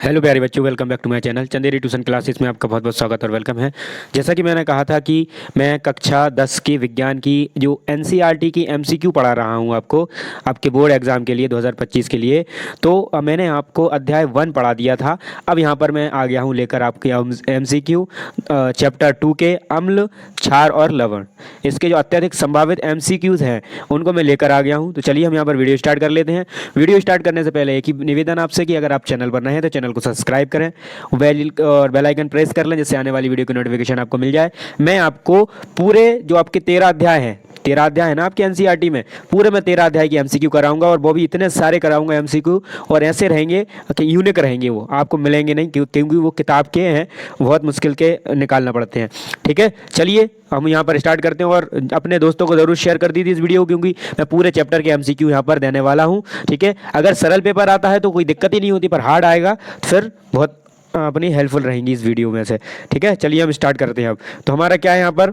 Hello प्यारे बच्चों, welcome back to my channel Chanderi tuition classes में आपका बहुत बहुत स्वागत और वेलकम है। जैसा कि मैंने कहा था कि मैं कक्षा 10 की विज्ञान की जो एनसीईआरटी की एमसीक्यू पढ़ा रहा हूं आपको आपके बोर्ड एग्जाम के लिए 2025 के लिए। तो मैंने आपको अध्याय 1 पढ़ा दिया था। अब यहां पर मैं आ गया हूं लेकर आपके एमसीक्यू चैप्टर 2 के अम्ल, क्षार और लवण। इसके जो अत्यधिक संभावित एमसीक्यूज हैं उनको मैं लेकर आ गया हूँ। तो चलिए हम यहाँ पर वीडियो स्टार्ट कर लेते हैं। वीडियो स्टार्ट करने से पहले एक ही निवेदन आपसे कि अगर आप चैनल पर नए हैं तो चैनल को सब्सक्राइब करें और बेल आइकन प्रेस कर लें, जिससे आने वाली वीडियो की नोटिफिकेशन आपको मिल जाए। मैं आपको पूरे जो आपके 13 अध्याय हैं, 13 अध्याय है ना आपके एनसीईआरटी में, पूरे मैं 13 अध्याय की एमसीक्यू कराऊंगा और वो भी इतने सारे कराऊंगा एमसीक्यू, और ऐसे रहेंगे कि यूनिक रहेंगे, वो आपको मिलेंगे नहीं क्योंकि वो किताब के हैं, बहुत मुश्किल के निकालना पड़ते हैं। ठीक है, चलिए हम यहाँ पर स्टार्ट करते हैं और अपने दोस्तों को ज़रूर शेयर कर दीजिए इस वीडियो को, क्योंकि मैं पूरे चैप्टर के एमसीक्यू यहाँ पर देने वाला हूँ। ठीक है, अगर सरल पेपर आता है तो कोई दिक्कत ही नहीं होती, पर हार्ड आएगा तो फिर बहुत अपनी हेल्पफुल रहेंगी इस वीडियो में से। ठीक है, चलिए हम स्टार्ट करते हैं अब। तो हमारा क्या है यहाँ पर,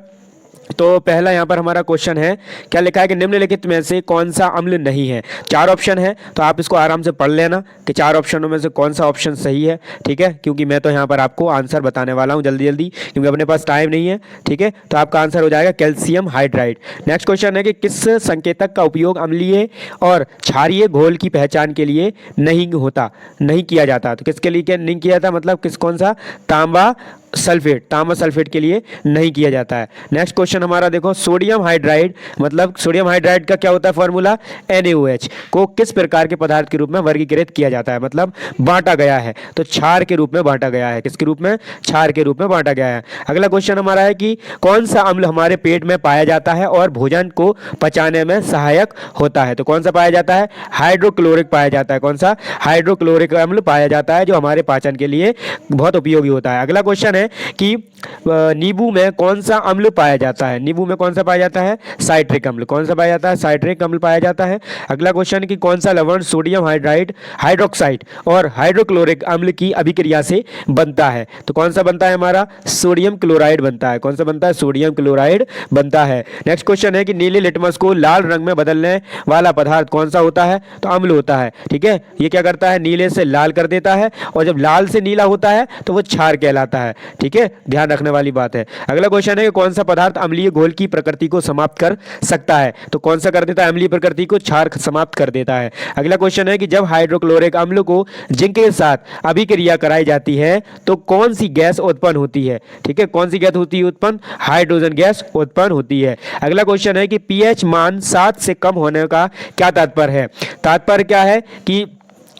तो पहला यहाँ पर हमारा क्वेश्चन है, क्या लिखा है कि निम्नलिखित में से कौन सा अम्ल नहीं है। 4 ऑप्शन है, तो आप इसको आराम से पढ़ लेना कि 4 ऑप्शनों में से कौन सा ऑप्शन सही है। ठीक है, क्योंकि मैं तो यहाँ पर आपको आंसर बताने वाला हूँ जल्दी जल्दी, क्योंकि अपने पास टाइम नहीं है। ठीक है, तो आपका आंसर हो जाएगा कैल्शियम हाइड्राइड। नेक्स्ट क्वेश्चन है कि किस संकेतक का उपयोग अम्लीय और क्षारीय घोल की पहचान के लिए नहीं किया जाता। तो किसके लिए क्या नहीं किया जाता, मतलब कौन सा, तांबा सल्फेट के लिए नहीं किया जाता है। नेक्स्ट क्वेश्चन हमारा देखो, सोडियम हाइड्राइड, मतलब सोडियम हाइड्राइड का क्या होता है फॉर्मूला, NaOH, को किस प्रकार के पदार्थ के रूप में वर्गीकृत किया जाता है, मतलब बांटा गया है। तो क्षार के रूप में बांटा गया है। किसके रूप में, क्षार के रूप में बांटा गया है। अगला क्वेश्चन हमारा है कि कौन सा अम्ल हमारे पेट में पाया जाता है और भोजन को पचाने में सहायक होता है। तो कौन सा पाया जाता है, हाइड्रोक्लोरिक पाया जाता है। कौन सा, हाइड्रोक्लोरिक अम्ल पाया जाता है, जो हमारे पाचन के लिए बहुत उपयोगी होता है। अगला क्वेश्चन है कि नींबू में कौन सा अम्ल पाया जाता है। नींबू में कौन सा पाया जाता है, साइट्रिक अम्ल। कौन सा पाया जाता है, साइट्रिक अम्ल पाया जाता है। अगला क्वेश्चन कि कौन सा लवण सोडियम हाइड्राइड, हाइड्रोक्साइड और हाइड्रोक्लोरिक अम्ल की अभिक्रिया से बनता है। तो कौन सा बनता है हमारा, सोडियम क्लोराइड बनता है। कौन सा बनता है, सोडियम क्लोराइड बनता है। नेक्स्ट क्वेश्चन है कि नीले लिटमस को लाल रंग में बदलने वाला पदार्थ कौन सा होता है। तो अम्ल होता है। ठीक है, ये क्या करता है, नीले से लाल कर देता है, और जब लाल से नीला होता है तो वो क्षार कहलाता है। ठीक है, ध्यान रखने वाली बात है। अगला क्वेश्चन है कि कौन सा पदार्थ अम्लीय घोल की प्रकृति को समाप्त कर सकता है। तो कौन सा कर देता है, अम्लीय प्रकृति को, क्षार समाप्त कर देता है। अगला क्वेश्चन है कि जब हाइड्रोक्लोरिक अम्ल को जिंक के साथ अभिक्रिया कराई जाती है तो कौन सी गैस उत्पन्न होती है। ठीक है, कौन सी गैस होती है उत्पन्न, हाइड्रोजन गैस उत्पन्न होती है। अगला क्वेश्चन है कि पीएच मान 7 से कम होने का क्या तात्पर्य है। तात्पर्य क्या है कि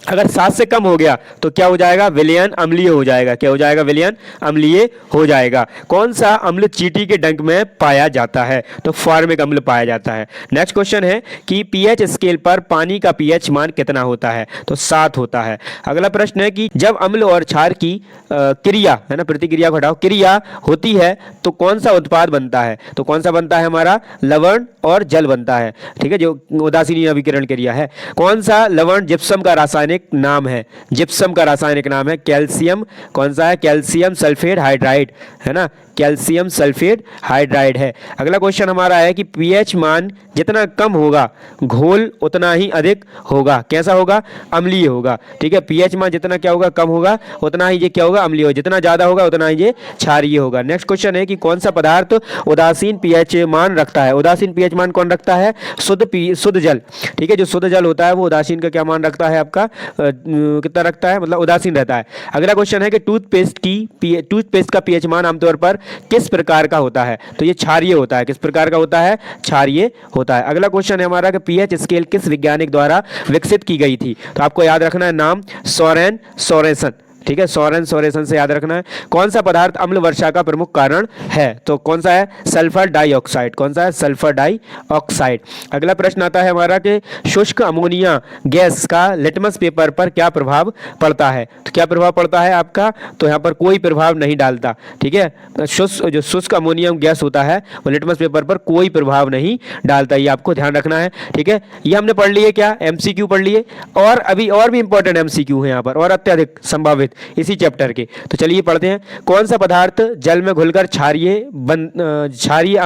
अगर 7 से कम हो गया तो क्या हो जाएगा, विलयन अम्लीय हो जाएगा। क्या हो जाएगा, विलयन अम्लीय हो जाएगा। कौन सा अम्ल चींटी के डंक में पाया जाता है। तो फॉर्मिक अम्ल पाया जाता है। नेक्स्ट क्वेश्चन है कि पीएच स्केल पर पानी का पीएच मान कितना होता है। तो 7 होता है। अगला प्रश्न है कि जब अम्ल और क्षार की क्रिया है ना, प्रतिक्रिया को हटाओ, क्रिया होती है तो कौन सा उत्पाद बनता है। तो कौन सा बनता है हमारा, लवण और जल बनता है। ठीक है, जो उदासीन अभिकरण क्रिया है। कौन सा लवण जिप्सम का रासायनिक नाम है। जिप्सम का रासायनिक नाम है कैल्शियम। कौन सा है, कैल्शियम सल्फेट हाइड्राइड, है ना, कैल्शियम सल्फेट हाइड्राइड है। अगला क्वेश्चन हमारा है कि पीएच मान जितना कम होगा घोल उतना ही अधिक होगा। कैसा होगा, अम्लीय होगा। ठीक है, पीएच मान जितना क्या होगा, कम होगा, उतना ही ये क्या होगा, अम्लीय होगा। जितना ज्यादा होगा उतना ही ये क्षारीय होगा। नेक्स्ट क्वेश्चन है कि कौन सा पदार्थ उदासीन पीएच मान रखता है। उदासीन पीएच मान कौन रखता है, शुद्ध जल। ठीक है, जो शुद्ध जल होता है वो उदासीन का क्या मान रखता है, आपका कितना रखता है, मतलब उदासीन रहता है। अगला क्वेश्चन है कि टूथपेस्ट का पीएच मान आमतौर पर किस प्रकार का होता है। तो ये क्षारीय होता है। किस प्रकार का होता है, क्षारीय होता है। अगला क्वेश्चन है हमारा कि पीएच स्केल किस वैज्ञानिक द्वारा विकसित की गई थी। तो आपको याद रखना है नाम, सोरेन सोरेसन। ठीक है, सोरेन सोरेसन से याद रखना है। कौन सा पदार्थ अम्ल वर्षा का प्रमुख कारण है। तो कौन सा है, सल्फर डाइऑक्साइड। कौन सा है, सल्फर डाइऑक्साइड। अगला प्रश्न आता है हमारा कि शुष्क अमोनिया गैस का लिटमस पेपर पर क्या प्रभाव पड़ता है। तो क्या प्रभाव पड़ता है आपका, तो यहाँ पर कोई प्रभाव नहीं डालता। ठीक है, जो शुष्क अमोनियम गैस होता है वो लिटमस पेपर पर कोई प्रभाव नहीं डालता, ये आपको ध्यान रखना है। ठीक है, ये हमने पढ़ लिए क्या, एमसीक्यू पढ़ लिए, और अभी और भी इंपॉर्टेंट एमसीक्यू है यहाँ पर, और अत्यधिक संभावित इसी चैप्टर के। तो चलिए पढ़ते हैं। कौन सा पदार्थ जल में घुलकर क्षारीय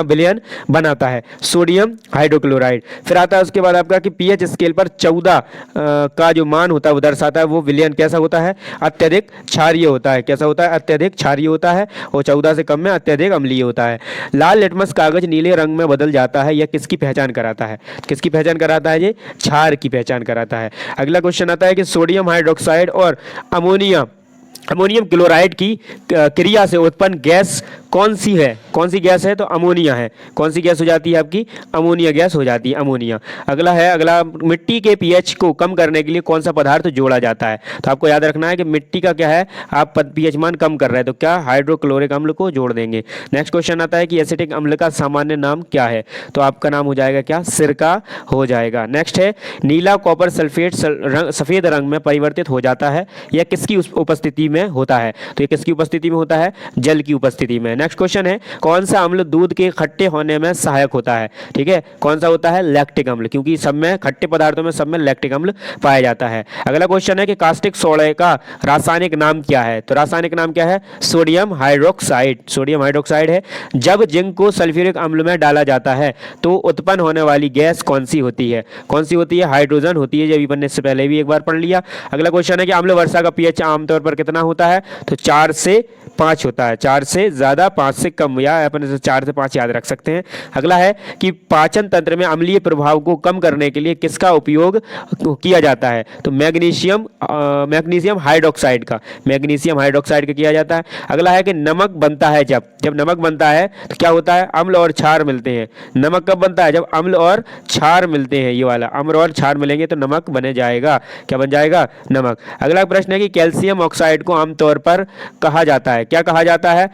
विलयन बनाता है? Sodium hydrochloride. फिर आता है उसके बाद आपका कि पीएच स्केल पर 14 का जो मान होता है वो दर्शाता है वो विलयन कैसा होता है? अत्यधिक क्षारीय होता है। कैसा होता है? अत्यधिक क्षारीय होता है। और 14 से कम में अत्यधिक अम्लीय होता है। लाल लिटमस कागज नीले रंग में बदल जाता है, यह किसकी पहचान कराता है? किसकी पहचान कराता है? ये क्षार की पहचान कराता है। अगला क्वेश्चन आता है कि सोडियम हाइड्रोक्साइड और अमोनियम क्लोराइड की क्रिया से उत्पन्न गैस कौन सी है? कौन सी गैस है? तो अमोनिया है। कौन सी गैस हो जाती है आपकी? अमोनिया गैस हो जाती है, अमोनिया। अगला मिट्टी के पीएच को कम करने के लिए कौन सा पदार्थ जोड़ा जाता है? तो आपको याद रखना है कि मिट्टी का क्या है, आप पीएच मान कम कर रहे हैं तो क्या? हाइड्रोक्लोरिक अम्ल को जोड़ देंगे। नेक्स्ट क्वेश्चन आता है कि एसिटिक अम्ल का सामान्य नाम क्या है? तो आपका नाम हो जाएगा क्या? सिरका हो जाएगा। नेक्स्ट है नीला कॉपर सल्फेट सफेद रंग में परिवर्तित हो जाता है, यह किसकी उपस्थिति में होता है? तो ये किसकी उपस्थिति में होता है? जल की उपस्थिति में। नेक्स्ट क्वेश्चन है कौन सा अम्ल दूध के खट्टे होने में सहायक होता है? ठीक है, कौन सा होता है? लैक्टिक अम्ल, क्योंकि सब में खट्टे पदार्थों में सब में लैक्टिक अम्ल पाया जाता है। अगला क्वेश्चन है कि कास्टिक सोडा का रासायनिक नाम क्या है? तो रासायनिक नाम क्या है? Sodium hydroxide. सोडियम हाइड्रोक्साइड है। जब जिंक को सल्फ्यूरिक अम्ल में डाला जाता है तो उत्पन्न होने वाली गैस कौन सी होती है? कौन सी होती है? हाइड्रोजन होती है, जब बनने से पहले भी एक बार पढ़ लिया। अगला क्वेश्चन है कि अम्ल वर्षा का पीएच आमतौर पर कितना होता है? तो 4 से 5 होता है। 4 से ज्यादा, 5 से कम, या अपन 4 से 5 याद रख सकते हैं। अगला है कि पाचन तंत्र में अम्लीय प्रभाव को कम करने के लिए किसका उपयोग किया जाता है? तो मैग्नीशियम हाइड्रोक्साइड का। मैग्नीशियम हाइड्रोक्साइड का किया जाता है। अगला है कि नमक बनता है जब नमक बनता है तो क्या होता है? अम्ल और क्षार मिलते हैं। नमक कब बनता है? जब अम्ल और क्षार मिलते हैं। ये वाला अम्ल और क्षार मिलेंगे तो नमक बन जाएगा। क्या बन जाएगा? नमक। अगला प्रश्न है कि कैल्शियम ऑक्साइड को आमतौर पर कहा जाता है, क्या कहा जाता है?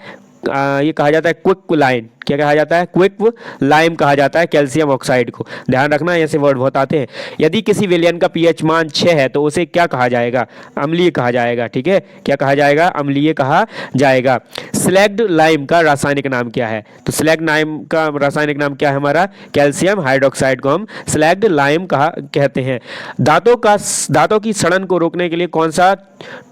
ये कहा जाता है क्विक लाइन। क्या कहा जाता है? क्विक लाइम कहा जाता है कैल्शियम ऑक्साइड को। ध्यान रखना, ऐसे वर्ड बहुत आते हैं। यदि किसी विलयन का पीएच मान 6 है तो उसे क्या कहा जाएगा? अम्लीय कहा जाएगा। ठीक है, क्या कहा जाएगा? अम्लीय कहा जाएगा। स्लैग्ड लाइम का रासायनिक नाम क्या है? तो स्लैग्ड लाइम का रासायनिक नाम क्या है हमारा? कैल्शियम हाइड्रोक्साइड को हम स्लैग्ड लाइम कहते हैं। दांतों की सड़न को रोकने के लिए कौन सा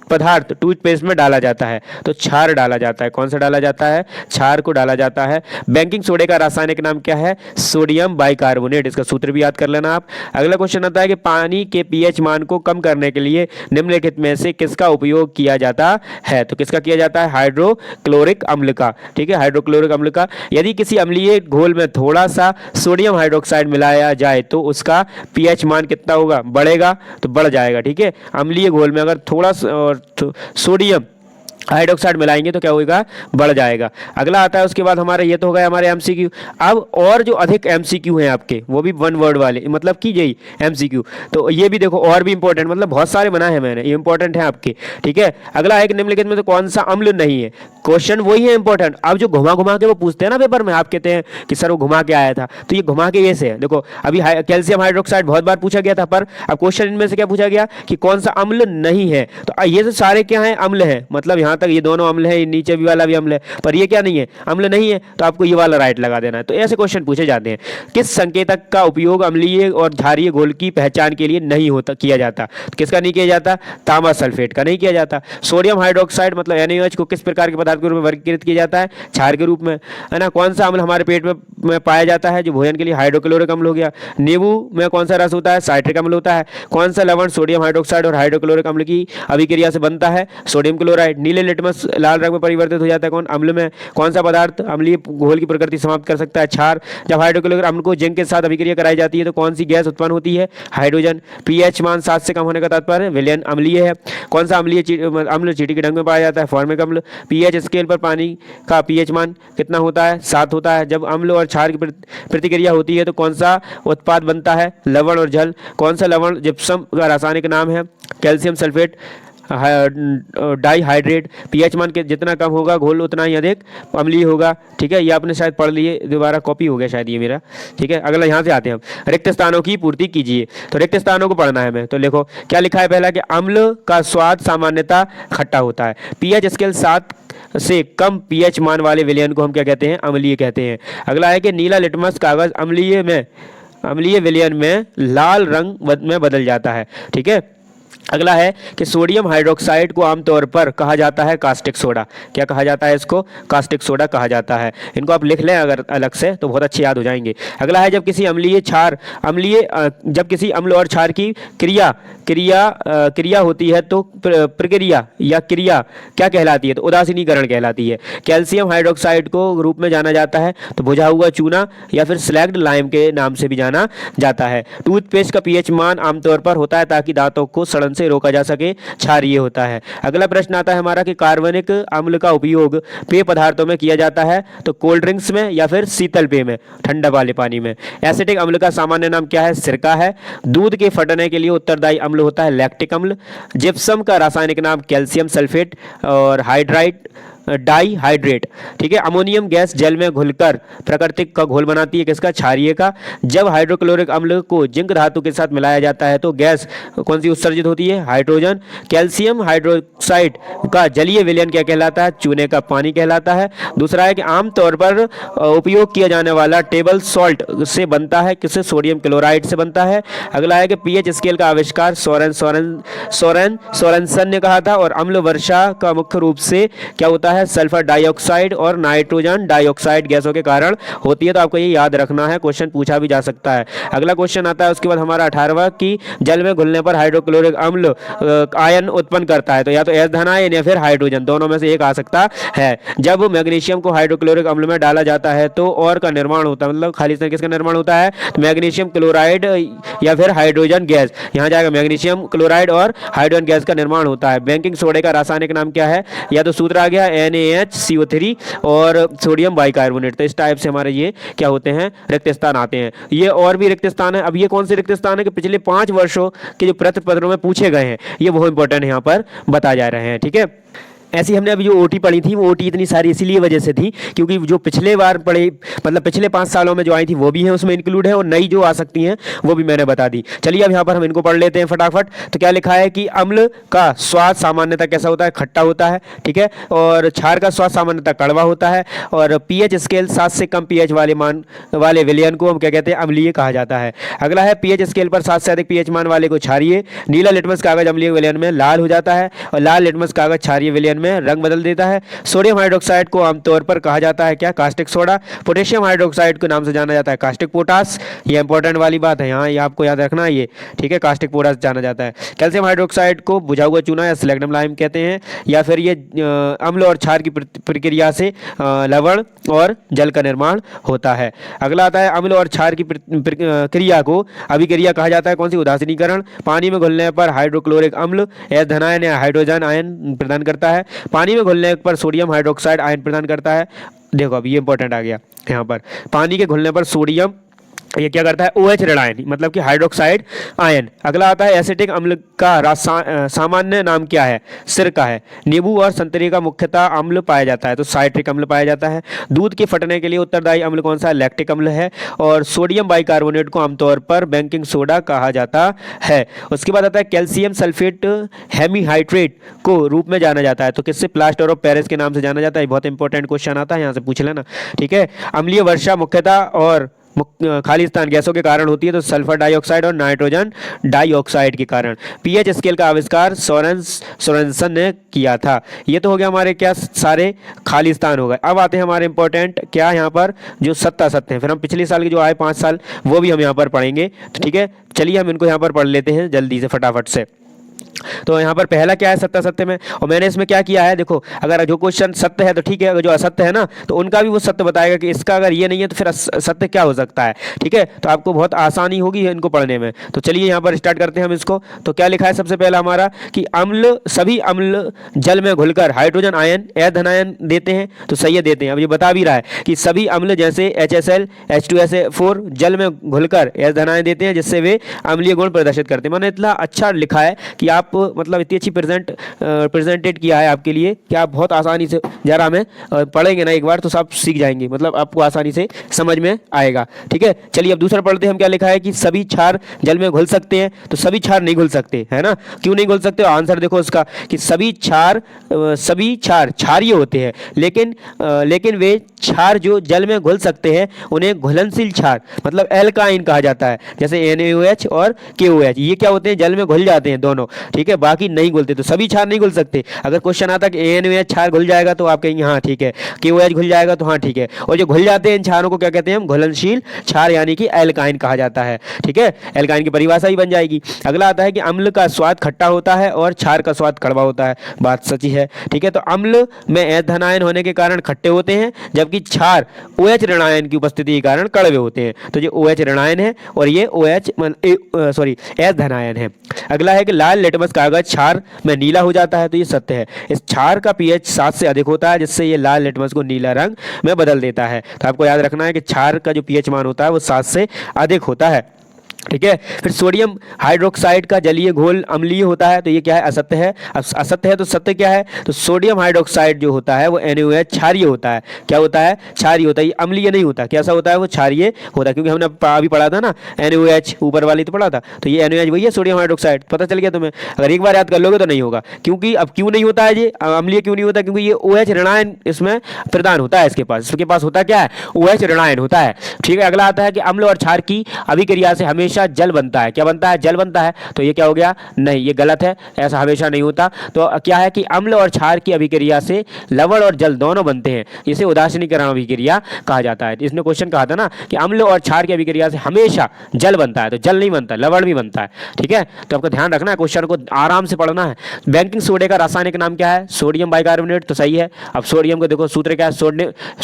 पदार्थ टूथपेस्ट में डाला जाता है? तो क्षार डाला जाता है। कौन सा डाला जाता है? क्षार को डाला जाता है। बेकिंग सोडे का रासायनिक नाम क्या है? Sodium bicarbonate. इसका सूत्र भी याद कर लेना आप। अगला क्वेश्चन आता है कि पानी के पीएच मान को कम करने के लिए निम्नलिखित में से किसका उपयोग किया जाता है? तो किसका किया जाता है? हाइड्रोक्लोरिक अम्ल का। ठीक है, हाइड्रोक्लोरिक अम्ल का। यदि किसी अम्लीय घोल में थोड़ा सा सोडियम हाइड्रोक्साइड मिलाया जाए तो उसका पीएच मान कितना होगा? बढ़ेगा, तो बढ़ जाएगा। ठीक है, अम्लीय घोल में अगर थोड़ा सोडियम हाइड्रोक्साइड मिलाएंगे तो क्या होगा? बढ़ जाएगा। अगला आता है उसके बाद हमारा, ये तो हो गया हमारे एमसीक्यू। अब और जो अधिक एमसीक्यू हैं आपके, वो भी 1 वर्ड वाले, मतलब की यही एमसीक्यू। तो ये भी देखो और भी इंपॉर्टेंट, मतलब बहुत सारे बनाए हैं मैंने, ये इंपॉर्टेंट है आपके। ठीक है, अगला है कि निम्नलिखित में तो कौन सा अम्ल नहीं है? क्वेश्चन वही है इंपॉर्टेंट। अब जो घुमा घुमा के वो पूछते हैं ना पेपर में, आप कहते हैं कि सर वो घुमा के आया था, तो ये घुमा के ये से है। देखो अभी कैल्शियम हाइड्रोक्साइड बहुत बार पूछा गया था, पर अब क्वेश्चन इनमें से क्या पूछा गया कि कौन सा अम्ल नहीं है? तो ये तो सारे क्या है? अम्ल है। मतलब यहाँ तक ये दोनों अम्ल है, नीचे भी वाला भी अम्ल है, पर ये क्या नहीं है? अम्ल नहीं है। तो आपको ये वाला राइट लगा देना है। तो ऐसे क्वेश्चन पूछे जाते हैं। किस संकेतक का उपयोग अम्लीय और क्षारीय घोल की पहचान के लिए नहीं होता किया जाता? तो किसका नहीं किया जाता? तांबा सल्फेट का नहीं किया जाता। सोडियम हाइड्रोक्साइड मतलब NaOH को किस प्रकार के पदार्थ के रूप में वर्गीकृत किया जाता है? क्षार के रूप में, है ना। कौन सा अम्ल हमारे पेट में पाया जाता है जो भोजन के लिए? हाइड्रोक्लोरिक अम्ल हो गया। नींबू में कौन सा रस होता है? साइट्रिक अम्ल होता है। कौन सा लवण सोडियम हाइड्रोक्साइड और हाइड्रोक्लोरिक अम्ल की अभिक्रिया से बनता है? Sodium chloride. नीले लिटमस लाल रंग में परिवर्तित हो जाता है कौन? अम्ल में। कौन सा पदार्थ अम्लीय घोल की प्रकृति समाप्त कर सकता है? क्षार। जब हाइड्रोक्लोरिक अम्ल को जिंक के साथ अभिक्रिया कराई जाती है तो कौन सी गैस उत्पन्न होती है? हाइड्रोजन। पीएच मान 7 से कम होने का तात्पर्य विलयन अम्लीय है। कौन सा अम्लीय अम्ल चींटी के ढंग में पाया जाता है? फॉर्मिक अम्ल। पीएच स्केल पर पानी का पीएच मान कितना होता है? 7 होता है। जब अम्ल और क्षार की प्रतिक्रिया होती है तो कौन सा उत्पाद बनता है? लवण और जल। कौन सा लवण जिप्सम का रासायनिक नाम है? Calcium sulphate dihydrate. पीएच मान के जितना कम होगा घोल उतना ही अधिक अम्लीय होगा। ठीक है, ये आपने शायद पढ़ लिए, दोबारा कॉपी हो गया शायद ये मेरा। ठीक है, अगला यहाँ से आते हैं हम। रिक्त स्थानों की पूर्ति कीजिए। तो रिक्त स्थानों को पढ़ना है हमें। तो देखो क्या लिखा है पहला कि अम्ल का स्वाद सामान्यतः खट्टा होता है। पीएच स्केल 7 से कम पीएच मान वाले विलयन को हम क्या कहते हैं? अम्लीय कहते हैं। अगला है कि नीला लिटमस कागज अम्लीय विलयन में लाल रंग में बदल जाता है। ठीक है, अगला है कि सोडियम हाइड्रोक्साइड को आमतौर पर कहा जाता है कास्टिक सोडा। क्या कहा जाता है इसको? कास्टिक सोडा कहा जाता है। इनको आप लिख लें अगर अलग से तो बहुत अच्छे याद हो जाएंगे। अगला है जब किसी जब किसी अम्ल और क्षार की क्रिया क्रिया क्रिया होती है तो प्रक्रिया या क्रिया क्या कहलाती है? तो उदासीनीकरण कहलाती है। कैल्शियम हाइड्रोक्साइड को रूप में जाना जाता है तो बुझा हुआ चूना या फिर स्लैग्ड लाइम के नाम से भी जाना जाता है। टूथपेस्ट का पीएच मान आमतौर पर होता है ताकि दांतों को सड़न से रोका जा सके, क्षारीय होता है। अगला प्रश्न आता है हमारा कि कार्बनिक अम्ल का उपयोग पेय पदार्थों में किया जाता है तो कोल्ड ड्रिंक्स में या फिर शीतल पेय में, ठंडा वाले पानी में। एसिटिक अम्ल का सामान्य नाम क्या है? सिरका है। दूध के फटने के लिए उत्तरदायी अम्ल होता है लैक्टिक अम्ल। जिप्सम का रासायनिक नाम कैल्शियम सल्फेट और डाईहाइड्रेट। ठीक है। अमोनियम गैस जल में घुलकर प्राकृतिक का घोल बनाती है, किसका? क्षारीय का। जब हाइड्रोक्लोरिक अम्ल को जिंक धातु के साथ मिलाया जाता है तो गैस कौन सी उत्सर्जित होती है? हाइड्रोजन। कैल्शियम हाइड्रोक्साइड का जलीय विलयन क्या कहलाता है? चूने का पानी कहलाता है। दूसरा है कि आमतौर पर उपयोग किया जाने वाला टेबल सॉल्ट से बनता है, किससे? सोडियम क्लोराइड से बनता है। अगला है कि पीएच स्केल का आविष्कार सोरेनसन ने कहा था। और अम्ल वर्षा का मुख्य रूप से क्या होता है? सल्फर डाइऑक्साइड और नाइट्रोजन डाइऑक्साइड गैसों के कारण होती है। तो आपको ये याद रखना है, क्वेश्चन पूछा भी जा सकता है। अगला क्वेश्चन आता है उसके बाद हमारा 18वां कि जल में घुलने पर हाइड्रोक्लोरिक अम्ल आयन उत्पन्न करता है तो या तो एस धन आयन या फिर हाइड्रोजन, दोनों में से एक आ सकता है। जब मैग्नीशियम को हाइड्रोक्लोरिक अम्ल में डाला जाता है तो और का निर्माण होता है, मतलब खाली किसका निर्माण होता है? तो मैग्नीशियम क्लोराइड या फिर हाइड्रोजन गैस, यहाँ जाएगा मैग्नीशियम क्लोराइड और हाइड्रोजन गैस का निर्माण होता है। बेकिंग सोडे का रासायनिक नाम क्या है? या तो सूत्र आ गया NaHCO3 और सोडियम बाइकार्बोनेट। तो इस टाइप से हमारे ये क्या होते हैं? रिक्त स्थान आते हैं। ये और भी रिक्त स्थान है। अब ये कौन से रिक्त स्थान है कि पिछले 5 वर्षों के जो प्रश्न पत्रों में पूछे गए हैं, ये बहुत इंपॉर्टेंट यहाँ पर बताए जा रहे हैं। ठीक है। ऐसी हमने अभी जो ओटी पढ़ी थी वो ओटी इतनी सारी इसीलिए वजह से थी क्योंकि जो पिछले बार पढ़े, मतलब पिछले 5 सालों में जो आई थी वो भी है उसमें इंक्लूड है और नई जो आ सकती हैं वो भी मैंने बता दी। चलिए अब यहाँ पर हम इनको पढ़ लेते हैं फटाफट। तो क्या लिखा है कि अम्ल का स्वाद सामान्यतः कैसा होता है? खट्टा होता है। ठीक है। और क्षार का स्वाद सामान्यतः कड़वा होता है। और पीएच स्केल 7 से कम पीएच वाले विलयन को हम क्या कहते हैं? अम्लीय कहा जाता है। अगला है पीएच स्केल पर 7 से अधिक पीएच मान वाले को क्षारीय। नीला लिटमस कागज अम्लीय विलयन में लाल हो जाता है और लाल लिटमस कागज क्षारीय विलयन में रंग बदल देता है। सोडियम हाइड्रोक्साइड को आमतौर पर कहा जाता है क्या? Caustic soda. पोटेशियम हाइड्रोक्साइड के नाम से जाना जाता है कास्टिक पोटास। ये इंपॉर्टेंट वाली बात है, यहाँ ये आपको याद रखना है ये। ठीक है। कास्टिक पोटास जाना जाता है। कैल्शियम हाइड्रोक्साइड को बुझा हुआ चूना या स्लेग्नम लाइम कहते हैं या फिर ये अम्ल और क्षार की प्रक्रिया से लवण और जल का निर्माण होता है। अगला आता है अम्ल और क्षार की क्रिया को अभिक्रिया कहा जाता है, कौन सी? उदासीनीकरण। पानी में घुलने पर हाइड्रोक्लोरिक अम्ल एस धनायन या हाइड्रोजन आयन प्रदान करता है। पानी में घुलने पर सोडियम हाइड्रोक्साइड आयन प्रदान करता है। देखो अब ये इंपॉर्टेंट आ गया यहाँ पर, पानी के घुलने पर सोडियम ये क्या करता है? OH ऋण आयन, मतलब कि हाइड्रोक्साइड आयन। अगला आता है एसिटिक अम्ल का सामान्य नाम क्या है? सिरका है। नींबू और संतरे का मुख्यतः अम्ल पाया जाता है तो साइट्रिक अम्ल पाया जाता है। दूध के फटने के लिए उत्तरदायी अम्ल कौन सा है? लैक्टिक अम्ल है। और सोडियम बाइकार्बोनेट को आमतौर पर बेकिंग सोडा कहा जाता है। उसके बाद आता है कैल्शियम सल्फेट हेमीहाइड्रेट को रूप में जाना जाता है तो किससे? प्लास्टर ऑफ पेरिस के नाम से जाना जाता है। बहुत इंपॉर्टेंट क्वेश्चन आता है, यहाँ से पूछ लेना। ठीक है। अम्लीय वर्षा मुख्यतः और खाली स्थान गैसों के कारण होती है तो सल्फर डाइऑक्साइड और नाइट्रोजन डाइऑक्साइड के कारण। पीएच स्केल का आविष्कार सोरेनसन ने किया था। ये तो हो गया हमारे क्या? सारे खाली स्थान हो गए। अब आते हैं हमारे इंपॉर्टेंट क्या यहाँ पर जो सत्ता सत्य हैं, फिर हम पिछले साल के जो आए 5 साल वो भी हम यहाँ पर पढ़ेंगे। तो ठीक है, चलिए हम इनको यहाँ पर पढ़ लेते हैं जल्दी से फटाफट से। तो यहाँ पर पहला क्या है? सत्य सत्य में, और मैंने इसमें क्या किया है, देखो अगर जो क्वेश्चन सत्य है तो ठीक है, अगर जो असत्य है ना तो उनका भी वो सत्य बताएगा कि इसका अगर ये नहीं है तो फिर सत्य क्या हो सकता है। ठीक है। तो आपको बहुत आसानी होगी इनको पढ़ने में। तो चलिए यहाँ पर स्टार्ट करते हैं हम इसको। तो क्या लिखा है सबसे पहला हमारा कि सभी अम्ल जल में घुलकर हाइड्रोजन आयन एस धनायन देते हैं तो सही देते हैं। अब ये बता भी रहा है कि सभी अम्ल जैसे HCl H2SO4 जल में घुलकर एस धनायन देते हैं जिससे वे अम्लीय गुण प्रदर्शित करते हैं। मैंने इतना अच्छा लिखा है कि आप मतलब इतनी अच्छी प्रेजेंटेड किया है आपके लिए कि आप बहुत आसानी से जरा में पढ़ेंगे ना एक बार तो सब सीख जाएंगे, मतलब आपको आसानी से समझ में आएगा। ठीक है। चलिए अब दूसरा पढ़ते हैं हम। क्या लिखा है कि सभी क्षार जल में घुल सकते हैं तो सभी क्षार नहीं घुल सकते, है ना? क्यों नहीं घुल सकते? आंसर देखो इसका कि सभी क्षार क्षारीय होते हैं लेकिन वे क्षार जो जल में घुल सकते हैं उन्हें घुलनशील क्षार मतलब एल्काइन कहा जाता है। जैसे NaOH और KOH ये क्या होते हैं? जल में घुल जाते हैं दोनों। ठीक है, बाकी नहीं घुलते। तो सभी क्षार नहीं घुल सकते। अगर क्वेश्चन आता कि ANOH क्षार घुल जाएगा तो आप कहेंगे हाँ ठीक है, KOH घुल जाएगा तो हाँ ठीक है। और जो घुल जाते हैं इन क्षारों को क्या कहते हैं हम? घुलनशील क्षार यानी कि एल्काइन कहा जाता है। ठीक है, एल्काइन की परिभाषा ही बन जाएगी। अगला आता है कि अम्ल का स्वाद खट्टा होता है और क्षार का स्वाद कड़वा होता है। बात सच्ची है। ठीक है, तो अम्ल में H धनायन होने के कारण खट्टे होते हैं, जबकि क्षार OH ऋणायन की उपस्थिति के कारण कड़वे होते हैं। तो ये OH ऋणायन है और ये H धनायन है। अगला है कि लाल लिटमस कागज क्षार में नीला हो जाता है। तो ये सत्य है। इस क्षार का pH 7 से अधिक होता है, जिससे ये लाल लिटमस को नीला रंग में बदल देता है। तो आपको याद रखना है कि क्षार का जो pH मान होता है वो 7 से अधिक होता है। ठीक है, फिर सोडियम हाइड्रोक्साइड का जलीय घोल अम्लीय होता है। तो ये क्या है? असत्य है। अब असत्य है तो सत्य क्या है? तो सोडियम हाइड्रोक्साइड जो होता है वो NaOH क्षारीय होता है। क्या होता है? क्षारीय होता है। ये अम्लीय नहीं होता। कैसा होता है? वो क्षारीय होता है, क्योंकि हमने अभी पढ़ा था ना NaOH, ऊपर वाली तो पढ़ा था। तो ये NaOH वही है, सोडियम हाइड्रोक्साइड। पता चल गया तुम्हें? अगर एक बार याद कर लोगे तो नहीं होगा। क्योंकि अब क्यों नहीं होता है ये अम्लीय? क्यों नहीं होता? क्योंकि ये OH ऋणायन इसमें प्रदान होता है। इसके पास होता क्या है? OH ऋणायन होता है। ठीक है, अगला आता है कि अम्ल और क्षार की अभिक्रिया से हमेशा जल बनता है। क्या बनता है? जल बनता है। तो ये क्या हो गया? नहीं, ये गलत है, ऐसा हमेशा नहीं होता। तो क्या है कि अम्ल और क्षार की अभिक्रिया से लवण और जल दोनों बनते हैं। इसे उदासीनीकरण अभिक्रिया कहा जाता है। इसमें क्वेश्चन कहा था ना कि अम्ल और क्षार की अभिक्रिया से हमेशा जल बनता है। तो जल नहीं बनता, लवण भी बनता है। ठीक है, तो आपको ध्यान रखना है, क्वेश्चन को आराम से पढ़ना है। बेकिंग सोडे का रासायनिक नाम क्या है? Sodium bicarbonate. तो सही है। अब सोडियम को देखो, सूत्र क्या है?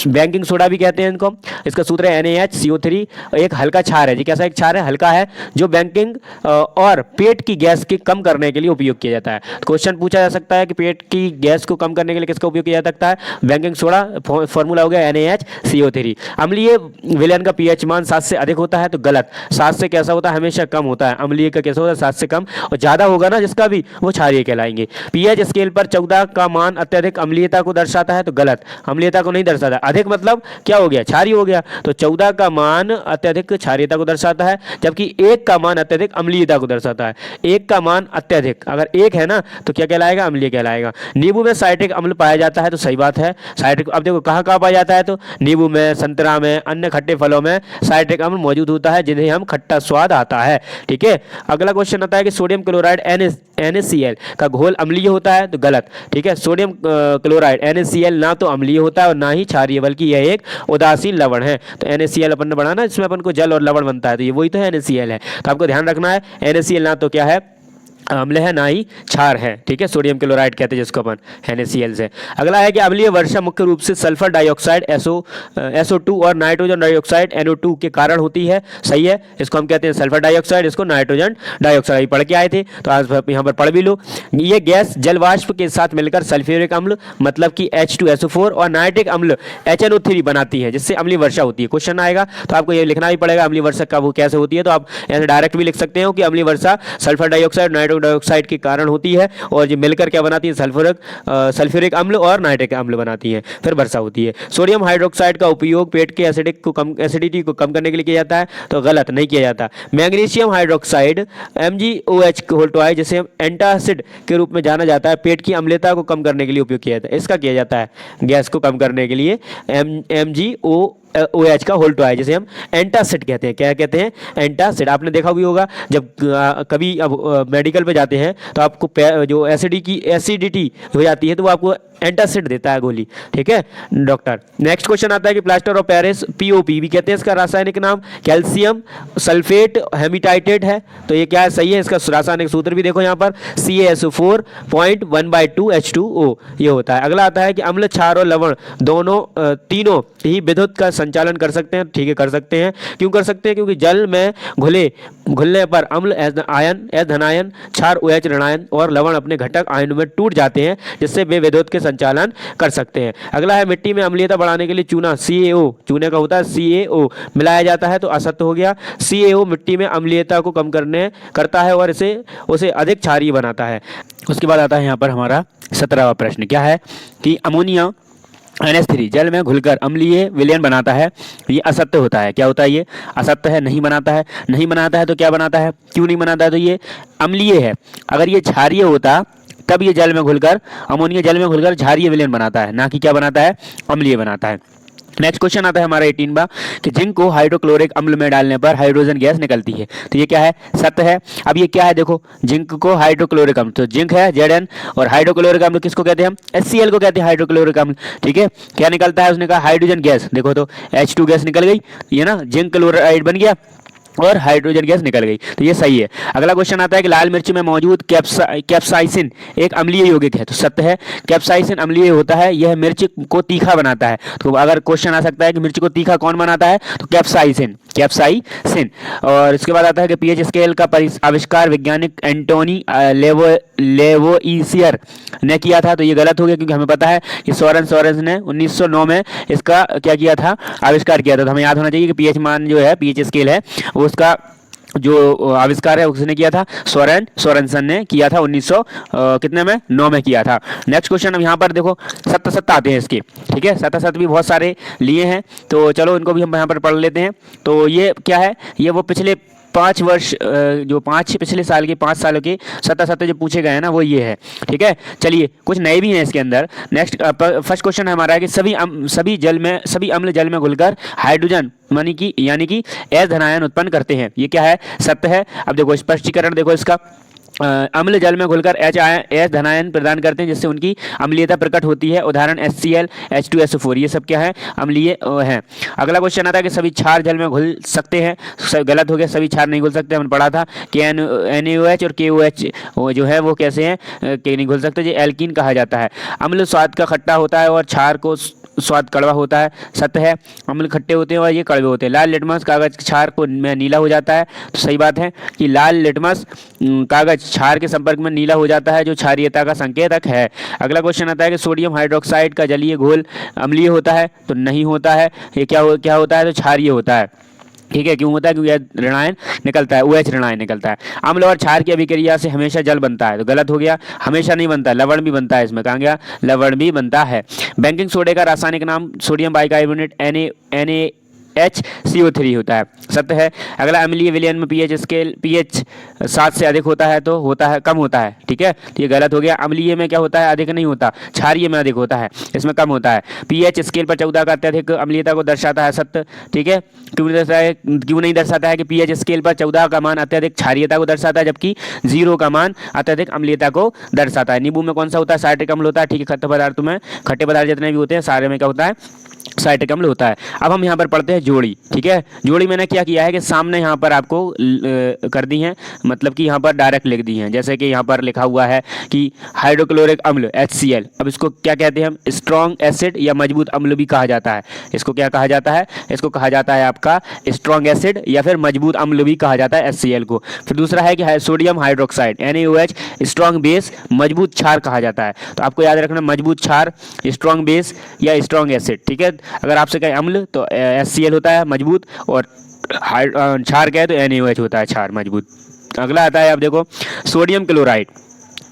बेकिंग सोडा भी कहते हैं इनको। इसका सूत्र है NaHCO3। एक हल्का क्षार है जी। कैसा एक क्षार है? हल्का है, जो बैंकिंग और पेट की गैस के कम करने के लिए उपयोग किया जाता है। तो क्वेश्चन पूछा जा सकता है कि पेट की गैस को कम करने के लिए किसका उपयोग किया जा सकता है? Banking soda. फॉर्मूला हो गया NaHCO3। अम्लीय विलयन का pH मान 7 से अधिक होता है। तो गलत। 7 से कैसा होता है? हमेशा कम होता है। अम्लीय का कैसा होता है? 7 से कम। और ज्यादा होगा ना जिसका भी, वो क्षारीय कहलाएंगे। pH स्केल पर 14 का मान अत्यधिक अम्लीयता को दर्शाता है। तो गलत, अम्लीयता को नहीं दर्शाता। अधिक मतलब क्या हो गया? क्षारीय हो गया। तो 14 का मान अत्यधिक क्षारीयता को दर्शाता है, जबकि 1 का मान अत्यधिक अम्लीयता को दर्शाता है। 1 का मान अत्यधिक, अगर 1 है ना तो क्या कहलाएगा? अम्लीय कहलाएगा। नींबू में साइट्रिक अम्ल पाया जाता है। तो सही बात है। साइट्रिक, अब देखो कहाँ कहाँ पाया जाता है? तो नींबू में, संतरा में, अन्य खट्टे फलों में साइट्रिक अम्ल मौजूद होता है, जिन्हें हम खट्टा स्वाद आता है। ठीक है, अगला क्वेश्चन आता है कि सोडियम क्लोराइड NaCl का घोल अम्लीय होता है। तो गलत। ठीक है, सोडियम क्लोराइड NaCl ना तो अम्लीय होता है और ना ही क्षारीय, बल्कि यह एक उदासीन लवण है। तो NaCl अपन ने पढ़ा ना, इसमें अपन को जल और लवण बनता है। तो ये वही तो है, NaCl है। तो आपको ध्यान रखना है, NaCl ना तो क्या है? अम्ल है, ना ही क्षार है। ठीक है, सोडियम क्लोराइड कहते हैं जिसको अपन, NaCl से। अगला है कि अम्लीय वर्षा मुख्य रूप से सल्फर डाइऑक्साइड SO2 और नाइट्रोजन डाइऑक्साइड NO2 के कारण होती है। सही है, इसको हम कहते हैं सल्फर डाइऑक्साइड, इसको नाइट्रोजन डाइऑक्साइड। पढ़ के आए थे तो आज यहाँ पर पढ़ भी लो। ये गैस जलवाष्प के साथ मिलकर सल्फ्यूरिक अम्ल मतलब कि H2SO4 और नाइट्रिक अम्ल HNO3 बनाती है, जिससे अम्लीय वर्षा होती है। क्वेश्चन आएगा तो आपको ये लिखना भी पड़ेगा अम्लीय वर्षा कब वो कैसे होती है। तो आप ऐसे डायरेक्ट भी लिख सकते हो कि अम्लीय वर्षा सल्फर डाइऑक्साइड नाइट्रोजन डाइऑक्साइड के कारण होती है, और ये मिलकर क्या बनाती है? सल्फ्यूरिक अम्ल और नाइट्रिक अम्ल बनाती है, फिर वर्षा होती है। सोडियम हाइड्रोक्साइड का उपयोग पेट के एसिडिटी को कम करने के लिए किया जाता है। तो गलत, नहीं किया जाता। मैग्नीशियम हाइड्रोक्साइड MgOH, जिसे हम एंटासिड के रूप में जाना जाता है, पेट की अम्लता को कम करने के लिए उपयोग किया जाता है। इसका किया जाता है गैस को कम करने के लिए MgOH का होल टू आई, जिसे हम एंटासिड कहते हैं। क्या कहते हैं? एंटासिड। आपने देखा भी होगा जब कभी अब मेडिकल पे जाते हैं तो आपको जो एसिडिटी हो जाती है तो वो आपको एंटासिड देता है गोली। ठीक है डॉक्टर। नेक्स्ट क्वेश्चन आता है कि प्लास्टर ऑफ पेरिस POP भी कहते हैं, इसका रासायनिक नाम कैल्शियम सल्फेट हेमिटाइटेट है। तो ये क्या है? सही है। इसका रासायनिक सूत्र भी देखो यहाँ पर CaSO4.1/2H2O ये होता है। अगला आता है कि अम्ल, क्षार और लवण तीनों ही विद्युत का संचालन कर सकते हैं। ठीक है, कर सकते हैं। क्यों कर सकते हैं? क्योंकि जल में घुलने पर अम्ल H धनायन, क्षार OH ऋणायन और लवण अपने घटक आयनों में टूट जाते हैं, जिससे वे विद्युत के संचालन कर सकते हैं। अगला है मिट्टी में अम्लीयता बढ़ाने के लिए चूना चूने का होता है CaO मिलाया जाता है। तो असत्य हो गया। CaO मिट्टी में अम्लीयता को कम करता है और उसे अधिक क्षारीय बनाता है। उसके बाद आता है यहाँ पर हमारा 17वां प्रश्न। क्या है कि अमोनिया NH3 जल में घुलकर अम्लीय विलयन बनाता है। ये असत्य होता है। क्या होता है? ये असत्य है, नहीं बनाता है। नहीं बनाता है तो क्या बनाता है? क्यों नहीं बनाता है? तो ये अम्लीय है। अगर ये क्षारीय होता तब ये जल में घुलकर, अमोनिया जल में घुलकर क्षारीय विलयन बनाता है, ना कि क्या बनाता है? अम्लीय बनाता है। नेक्स्ट क्वेश्चन आता है हमारा 18वां कि जिंक को हाइड्रोक्लोरिक अम्ल में डालने पर हाइड्रोजन गैस निकलती है। तो ये क्या है? सत्य है। अब ये क्या है? देखो, जिंक को हाइड्रोक्लोरिक अम्ल, तो जिंक है Zn, और हाइड्रोक्लोरिक अम्ल किसको कहते हैं हम? HCl को कहते हैं हाइड्रोक्लोरिक अम्ल। ठीक है, क्या निकलता है? उसने कहा हाइड्रोजन गैस। देखो तो H2 गैस निकल गई, ये ना जिंक क्लोराइड बन गया और हाइड्रोजन गैस निकल गई, तो ये सही है। अगला क्वेश्चन आता है कि लाल मिर्च में मौजूद कैप्साइसिन एक अम्लीय यौगिक है। तो सत्य है, कैप्साइसिन अम्लीय होता है, यह मिर्च को तीखा बनाता है। तो अगर क्वेश्चन आ सकता है कि मिर्च को तीखा कौन बनाता है, तो कैप्साइसिन। और इसके बाद आता है कि पीएच स्केल का आविष्कार वैज्ञानिक एंटोनी लेवोइसियर ने किया था। तो ये गलत हो गया, क्योंकि हमें पता है कि सोरेंस ने 1909 में इसका क्या किया था? आविष्कार किया था। तो हमें याद होना चाहिए कि पीएच मान जो है, पीएच स्केल है, उसका जो आविष्कार है उसने किया था सोरेनसन ने किया था 1900 कितने में? 9 में किया था। नेक्स्ट क्वेश्चन अब यहाँ पर देखो, सत्य आते हैं इसके। ठीक है, सत्य भी बहुत सारे लिए हैं, तो चलो इनको भी हम यहाँ पर पढ़ लेते हैं। तो ये क्या है? ये वो पिछले 5 वर्ष जो पिछले साल के 5 सालों के सत्य जो पूछे गए हैं ना, वो ये है। ठीक है, चलिए कुछ नए भी हैं इसके अंदर। नेक्स्ट फर्स्ट क्वेश्चन हमारा है कि सभी अम्ल जल में घुलकर हाइड्रोजन यानी कि एस धनायन उत्पन्न करते हैं। ये क्या है? सत्य है। अब देखो स्पष्टीकरण देखो इसका, अम्ल जल में घुलकर एच धनायन प्रदान करते हैं, जिससे उनकी अम्लीयता प्रकट होती है। उदाहरण HCl, H2SO4, ये सब क्या है? अम्लीय हैं। अगला क्वेश्चन आता है कि सभी क्षार जल में घुल सकते हैं। गलत हो गया, सभी क्षार नहीं घुल सकते। हमने पढ़ा था कि NaOH और KOH जो है वो कैसे हैं? कि नहीं घुल सकते, ये एल्कीन कहा जाता है। अम्ल स्वाद का खट्टा होता है और क्षार को स्वाद कड़वा होता है। सत्य है, अम्ल खट्टे होते हैं और ये कड़वे होते हैं। लाल लिटमस कागज क्षार को में नीला हो जाता है। तो सही बात है कि लाल लिटमस कागज क्षार के संपर्क में नीला हो जाता है, जो क्षारीयता का संकेतक है। अगला क्वेश्चन आता है कि सोडियम हाइड्रोक्साइड का जलीय घोल अम्लीय होता है। तो नहीं होता है, ये क्या होता है? तो क्षारीय होता है। ठीक है, क्यों होता है? क्योंकि ऋणायन निकलता है, OH ऋणायन निकलता है। अम्ल और क्षार की अभिक्रिया से हमेशा जल बनता है। तो गलत हो गया, हमेशा नहीं बनता, लवण भी बनता है इसमें। कहाँ गया? लवण भी बनता है। बेकिंग सोडे का रासायनिक नाम सोडियम बाइकार्बोनेट NaCO3 होता है। सत्य है। अगला अम्लीय विलयन में पीएच 7 से अधिक होता है, तो होता है कम होता है। ठीक है, तो ये गलत हो गया। अम्लीय में क्या होता है? अधिक नहीं होता, क्षारीय में अधिक होता है, इसमें कम होता है। पीएच स्केल पर 14 का अत्यधिक अम्लीयता को दर्शाता है। सत्य। ठीक है, क्यों नहीं दर्शाता है? कि पीएच स्केल पर 14 का मान अत्यधिक क्षारीयता को दर्शाता है, जबकि 0 का मान अत्यधिक अम्लीयता को दर्शाता है। नींबू में कौन सा होता है? साइट्रिक अम्ल होता है। ठीक है, खट्टे पदार्थ जितने भी होते हैं सारे में क्या होता है? साइट्रिक अम्ल होता है। अब हम यहाँ पर पढ़ते हैं जोड़ी। ठीक है, जोड़ी मैंने क्या किया है कि सामने यहाँ पर आपको कर दी है, मतलब कि यहाँ पर डायरेक्ट लिख दी हैं। जैसे कि यहाँ पर लिखा हुआ है कि हाइड्रोक्लोरिक अम्ल HCl, अब इसको क्या कहते हैं हम? स्ट्रॉन्ग एसिड या मजबूत अम्ल भी कहा जाता है। इसको क्या कहा जाता है? इसको कहा जाता है आपका स्ट्रॉन्ग एसिड या फिर मजबूत अम्ल भी कहा जाता है HCl को। फिर दूसरा है कि sodium hydroxide NaOH strong base, मजबूत क्षार कहा जाता है। तो आपको याद रखना, मजबूत क्षार, स्ट्रॉन्ग बेस या स्ट्रॉन्ग एसिड। ठीक है, अगर आपसे कहे अम्ल तो HCl होता है मजबूत, और क्षार कहे तो NaOH होता है क्षार मजबूत। अगला आता है, अब देखो सोडियम क्लोराइड।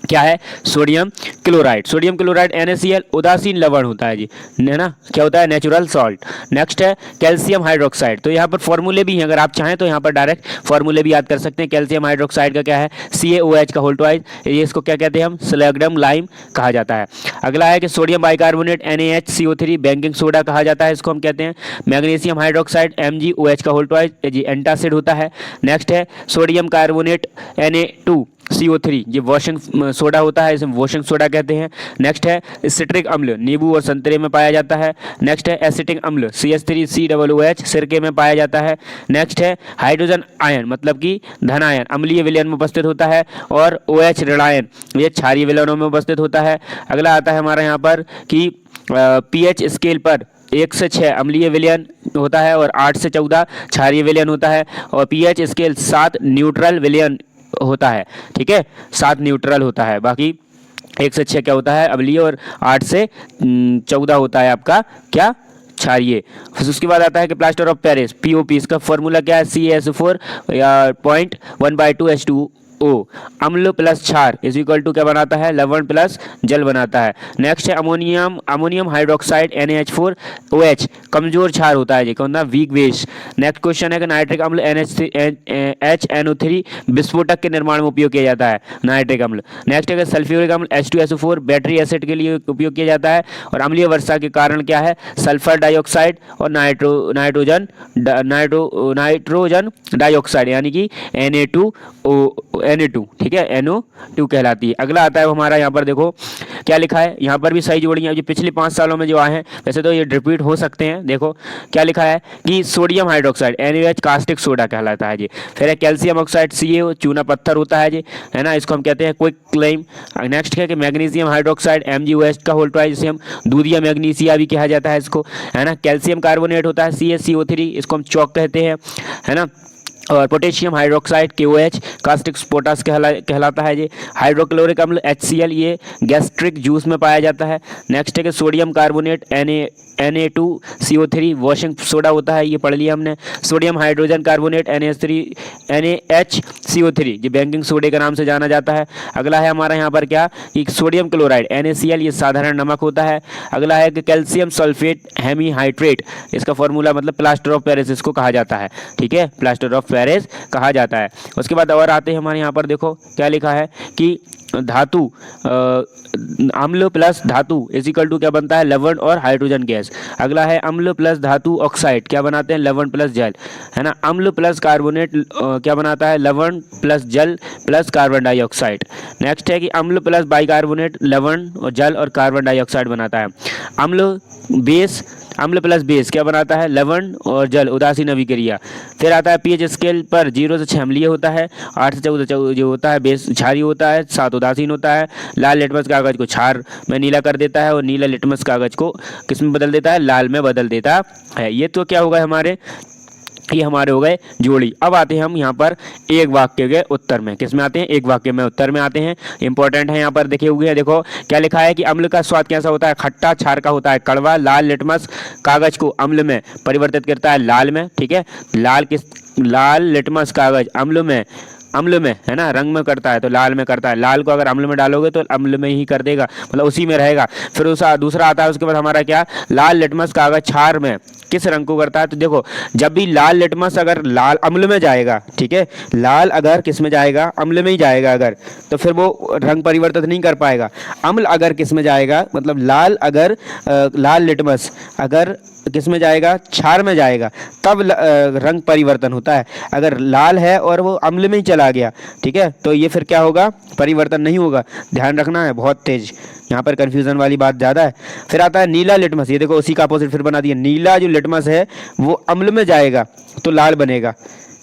क्या है? सोडियम क्लोराइड NaCl उदासीन लवण होता है जी, है ना? क्या होता है? Natural salt. नेक्स्ट है कैल्शियम हाइड्रोक्साइड। तो यहाँ पर फॉर्मूले भी हैं, अगर आप चाहें तो यहाँ पर डायरेक्ट फॉर्मूले भी याद कर सकते हैं। कैल्शियम हाइड्रोक्साइड का क्या है? CaOH का होल ट्वाइस, ये इसको क्या कहते हैं हम? स्लैगडम लाइम कहा जाता है। अगला है कि sodium bicarbonate NaHCO3 baking soda कहा जाता है, इसको हम कहते हैं। मैग्नीशियम हाइड्रोक्साइड MgOH का होल ट्वाइस, जी एंटासिड होता है। नेक्स्ट है सोडियम कार्बोनेट Na2CO3, ये वॉशिंग सोडा होता है, इसे वॉशिंग सोडा कहते हैं। नेक्स्ट है सिट्रिक अम्ल, नींबू और संतरे में पाया जाता है। नेक्स्ट है एसिटिक अम्ल CH3COOH, सिरके में पाया जाता है। नेक्स्ट है हाइड्रोजन आयन, मतलब कि धन आयन, अम्लीय विलयन में उपस्थित होता है। और OH ऋणायन, ये क्षारीय विलयनों में उपस्थित होता है। अगला आता है हमारा यहाँ पर कि पीएच स्केल पर 1 से 6 अम्लीय विलयन होता है और 8 से 14 क्षारीय विलयन होता है। और पीएच स्केल 7 न्यूट्रल विलयन होता है। ठीक है, 7 न्यूट्रल होता है, बाकी 1 से 6 क्या होता है? अम्लीय, और 8 से 14 होता है आपका क्या? क्षारीय। फिर उसके बाद आता है कि प्लास्टर ऑफ पेरिस POP, इसका फॉर्मूला क्या है? CaSO4 या 0.1/2 H2 O, अम्ल प्लस क्षार इज इक्वल टू क्या बनाता है, लवण प्लस जल बनाता है। नेक्स्ट है अमोनियम, अमोनियम हाइड्रोक्साइड NaH4OH, कमजोर क्षार होता है, ये कौन सा, वीक बेस। नेक्स्ट क्वेश्चन है कि नाइट्रिक अम्ल HNO3 विस्फोटक के निर्माण में उपयोग किया जाता है, नाइट्रिक अम्ल। नेक्स्ट है सल्फ्यूरिक अम्ल H2SO4 बैटरी एसिड के लिए उपयोग किया जाता है। और अम्लीय वर्षा के कारण क्या है, सल्फर डाइऑक्साइड और नाइट्रोजन डाइऑक्साइड यानी कि Na2, ठीक है, NO2 कहलाती है। अगला आता है हमारा, यहाँ पर देखो क्या लिखा है, यहाँ पर भी सही जोड़ियाँ जो पिछले 5 सालों में जो आए हैं, वैसे तो ये रिपीट हो सकते हैं। देखो क्या लिखा है कि sodium hydroxide NaOH caustic soda कहलाता है जी। फिर है कैल्शियम ऑक्साइड CaO, चूना पत्थर होता है जी, है ना, इसको हम कहते हैं क्विक क्लाइम। नेक्स्ट है कि मैग्नीशियम हाइड्रोक्साइड MgOH का होल्ड जिसे हम दूधिया मैग्नीशिया भी कहा जाता है इसको, है ना। कैल्शियम कार्बोनेट होता है CaCO3, इसको हम चौक कहते हैं, है ना। और potassium hydroxide KOH caustic potash कहलाता है जी। हाइड्रोक्लोरिक अम्ल HCl ये गैस्ट्रिक जूस में पाया जाता है। नेक्स्ट है कि sodium carbonate Na2CO3 washing soda होता है, ये पढ़ लिया हमने। सोडियम हाइड्रोजन कार्बोनेट NaHCO3 ये बेकिंग सोडे के नाम से जाना जाता है। अगला है हमारा यहाँ पर क्या कि सोडियम क्लोराइड NaCl ये साधारण नमक होता है। अगला है कि कैल्शियम सल्फेट हेमीहाइड्रेट, इसका फॉर्मूला मतलब प्लास्टर ऑफ पेरिस इसको कहा जाता है, ठीक है, प्लास्टर ऑफ पेरिस कहा जाता है। उसके बाद और आते हैं हमारे यहाँ पर, देखो क्या लिखा है कि धातु अम्ल प्लस धातु इज इक्वल टू क्या बनता है, लवण और हाइड्रोजन गैस। अगला है अम्ल प्लस धातु ऑक्साइड क्या बनाते हैं, लवण प्लस जल, है ना। अम्ल प्लस कार्बोनेट क्या बनाता है, लवण प्लस जल प्लस कार्बन डाइऑक्साइड। नेक्स्ट है कि अम्ल प्लस बाइकार्बोनेट लवण और जल और कार्बन डाइऑक्साइड बनाता है। अम्ल प्लस बेस क्या बनाता है, लवण और जल उदासीन अभिक्रिया। फिर आता है pH स्केल पर 0 से 6 अम्लीय होता है, 8 से 14 जो होता है बेस क्षारीय होता है, 7 उदासीन होता है। लाल लिटमस कागज को क्षार में नीला कर देता है और नीला लिटमस कागज को किस में बदल देता है, लाल में बदल देता है। ये तो क्या होगा हमारे, ये हमारे हो गए जोड़ी। अब आते हैं हम यहाँ पर एक वाक्य के उत्तर में, किस में आते हैं, एक वाक्य में उत्तर में आते हैं। इंपॉर्टेंट है यहाँ पर देखे हुए हैं, देखो क्या लिखा है कि अम्ल का स्वाद कैसा होता है, खट्टा, क्षार का होता है कड़वा। लाल लिटमस कागज को अम्ल में परिवर्तित करता है लाल में, ठीक है। लाल लिटमस कागज अम्ल में है ना, रंग में करता है तो लाल में करता है। लाल को अगर अम्ल में डालोगे तो अम्ल में ही कर देगा, मतलब उसी में रहेगा। फिर दूसरा आता है उसके बाद हमारा क्या, लाल लिटमस कागज क्षार में किस रंग को करता है, तो देखो जब भी लाल लिटमस अगर लाल अम्ल में जाएगा, ठीक है, लाल अगर किस में जाएगा, अम्ल में ही जाएगा अगर, तो फिर वो रंग परिवर्तित नहीं कर पाएगा। अम्ल अगर किस में जाएगा, मतलब लाल लिटमस अगर किस में जाएगा, क्षार में जाएगा, तब रंग परिवर्तन होता है। अगर लाल है और वो अम्ल में ही चला गया, ठीक है, तो ये फिर क्या होगा, परिवर्तन नहीं होगा। ध्यान रखना है, बहुत तेज यहाँ पर कंफ्यूजन वाली बात ज़्यादा है। फिर आता है नीला लिटमस, ये देखो उसी का अपोजिट फिर बना दिया। नीला जो लिटमस है वो अम्ल में जाएगा तो लाल बनेगा,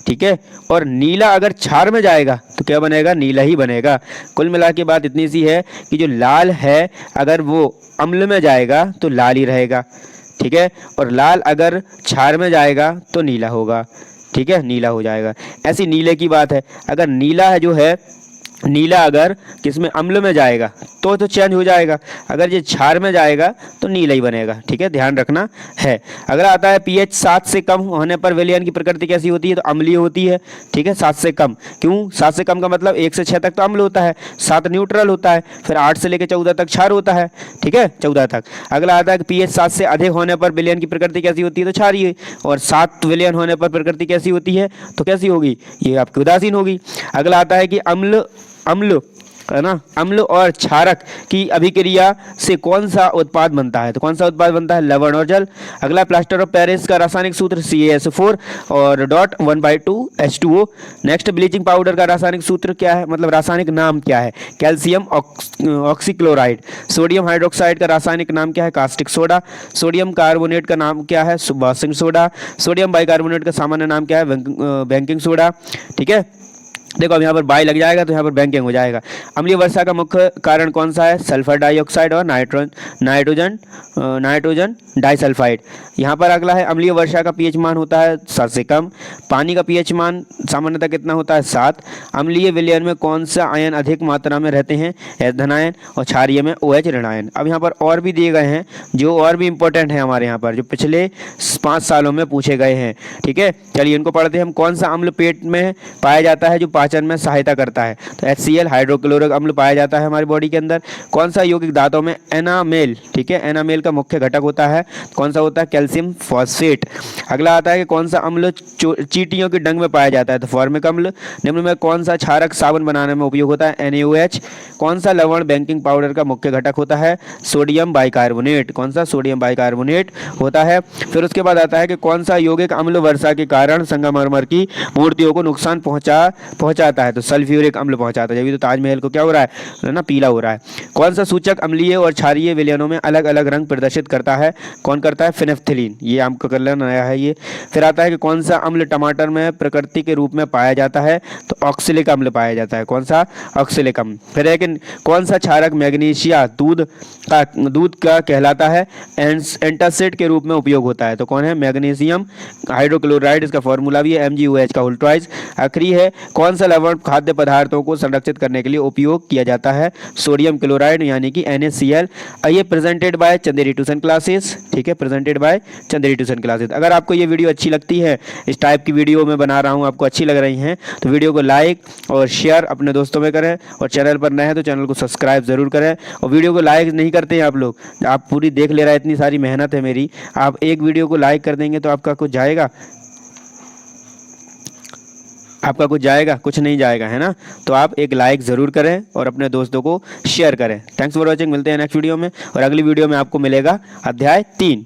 ठीक है, और नीला अगर क्षार में जाएगा तो क्या बनेगा, नीला ही बनेगा। कुल मिला के बात इतनी सी है कि जो लाल है अगर वो अम्ल में जाएगा तो लाल ही रहेगा, ठीक है, और लाल अगर क्षार में जाएगा तो नीला होगा, ठीक है, नीला हो जाएगा। ऐसी नीले की बात है, अगर नीला है जो है, नीला अगर किसमें, अम्ल में जाएगा तो चेंज हो जाएगा, अगर ये क्षार में जाएगा तो नीला ही बनेगा, ठीक है, ध्यान रखना है। अगला आता है pH 7 से कम होने पर विलयन की प्रकृति कैसी होती है, तो अम्लीय होती है, ठीक है, 7 से कम। क्यों 7 से कम का मतलब 1 से 6 तक तो अम्ल होता है, 7 न्यूट्रल होता है, फिर 8 से लेकर 14 तक क्षार होता है, ठीक है, 14 तक। अगला आता है कि pH 7 से अधिक होने पर विलयन की प्रकृति कैसी होती है, तो क्षारीय, और 7 विलयन होने पर प्रकृति कैसी होती है, तो कैसी होगी, ये आपकी उदासीन होगी। अगला आता है कि अम्ल है ना, अम्ल और क्षारक की अभिक्रिया से कौन सा उत्पाद बनता है, तो कौन सा उत्पाद बनता है, लवण और जल। अगला प्लास्टर ऑफ पेरिस का रासायनिक सूत्र CaSO4 और .1/2 H2O। नेक्स्ट ब्लीचिंग पाउडर का रासायनिक सूत्र क्या है, मतलब रासायनिक नाम क्या है, कैल्शियम ऑक्सीक्लोराइड। सोडियम हाइड्रोक्साइड का रासायनिक नाम क्या है, कास्टिक सोडा। सोडियम कार्बोनेट का नाम क्या है, वॉशिंग सोडा। सोडियम बाइकार्बोनेट का सामान्य नाम क्या है, बेकिंग सोडा, ठीक है। देखो अब यहाँ पर बाई लग जाएगा तो यहाँ पर बैंकिंग हो जाएगा। अम्लीय वर्षा का मुख्य कारण कौन सा है, सल्फर डाइऑक्साइड और नाइट्रोजन डाइसल्फाइड। यहाँ पर अगला है अम्लीय वर्षा का pH मान होता है 7 से कम। पानी का pH मान सामान्यतः कितना होता है, 7। अम्लीय विलयन में कौन सा आयन अधिक मात्रा में रहते हैं, H धनायन, और क्षारीय में OH ऋणायन। अब यहाँ पर और भी दिए गए हैं जो और भी इंपॉर्टेंट है हमारे यहाँ पर, जो पिछले 5 सालों में पूछे गए हैं, ठीक है। चलिए इनको पढ़ते हैं हम। कौन सा अम्ल पेट में पाया जाता है जो पाचन में सहायता करता है। तो HCl हाइड्रोक्लोरिक अम्ल पाया जाता है हमारी बॉडी के अंदर। कौन सा यौगिक दांतों में एनामेल, ठीक है, एनामेल का मुख्य घटक होता है, कौन सा होता है, कैल्शियम फॉस्फेट। अगला आता है कि कौन सा अम्ल चींटियों की डंक में पाया जाता है, तो फॉर्मिक अम्ल। निम्न में कौन सा क्षारक साबुन बनाने में उपयोग होता है, NaOH। कौन सा लवण बेकिंग पाउडर का मुख्य घटक होता है, सोडियम बाइकार्बोनेट, कौन सा, सोडियम बाइकार्बोनेट होता है। फिर उसके बाद आता है कि कौन सा यौगिक अम्ल वर्षा के कारण संगमरमर की मूर्तियों को नुकसान पहुंचाता है, तो सल्फ्यूरिक अम्ल पहुंचाता है। जब तो ताजमहल को क्या हो रहा है ना, पीला हो रहा है। कौन सा सूचक अम्लीय और क्षारीय विलयनों में अलग अलग रंग प्रदर्शित करता है, कौन करता है, फिनेफ्थिलीन। ये आपको कर लेना नया है ये। फिर आता है कि कौन सा अम्ल टमाटर में प्रकृति के रूप में पाया जाता है, तो ऑक्सैलिक अम्ल पाया जाता है, कौन सा, ऑक्सैलिक अम्ल। फिर है कि कौन सा क्षारक मैग्नीशिया दूध का कहलाता है, एंटासिड के रूप में उपयोग होता है, तो कौन है, मैग्नीशियम हाइड्रोक्लोराइड। इसका फॉर्मूला भी है MgOH का होल ट्वाइस। आखिरी है कौन सा लवण खाद्य पदार्थों को संरक्षित करने के लिए उपयोग किया जाता है, सोडियम क्लोराइड यानी कि NaCl। ये presented by Chanderi tuition classes, ठीक है, presented by Chanderi tuition classes. अगर आपको ये वीडियो अच्छी लगती है, इस टाइप की वीडियो मैं बना रहा हूँ, आपको अच्छी लग रही हैं, तो वीडियो को लाइक और शेयर अपने दोस्तों में करें, और चैनल पर नए हैं तो चैनल को सब्सक्राइब जरूर करें। और वीडियो को लाइक नहीं करते हैं आप लोग, आप पूरी देख ले रहे हैं, इतनी सारी मेहनत है मेरी, आप एक वीडियो को लाइक कर देंगे तो आपका कुछ जाएगा, आपका कुछ जाएगा, कुछ नहीं जाएगा, है ना। तो आप एक लाइक ज़रूर करें और अपने दोस्तों को शेयर करें। थैंक्स फॉर वॉचिंग, मिलते हैं नेक्स्ट वीडियो में, और अगली वीडियो में आपको मिलेगा अध्याय 3।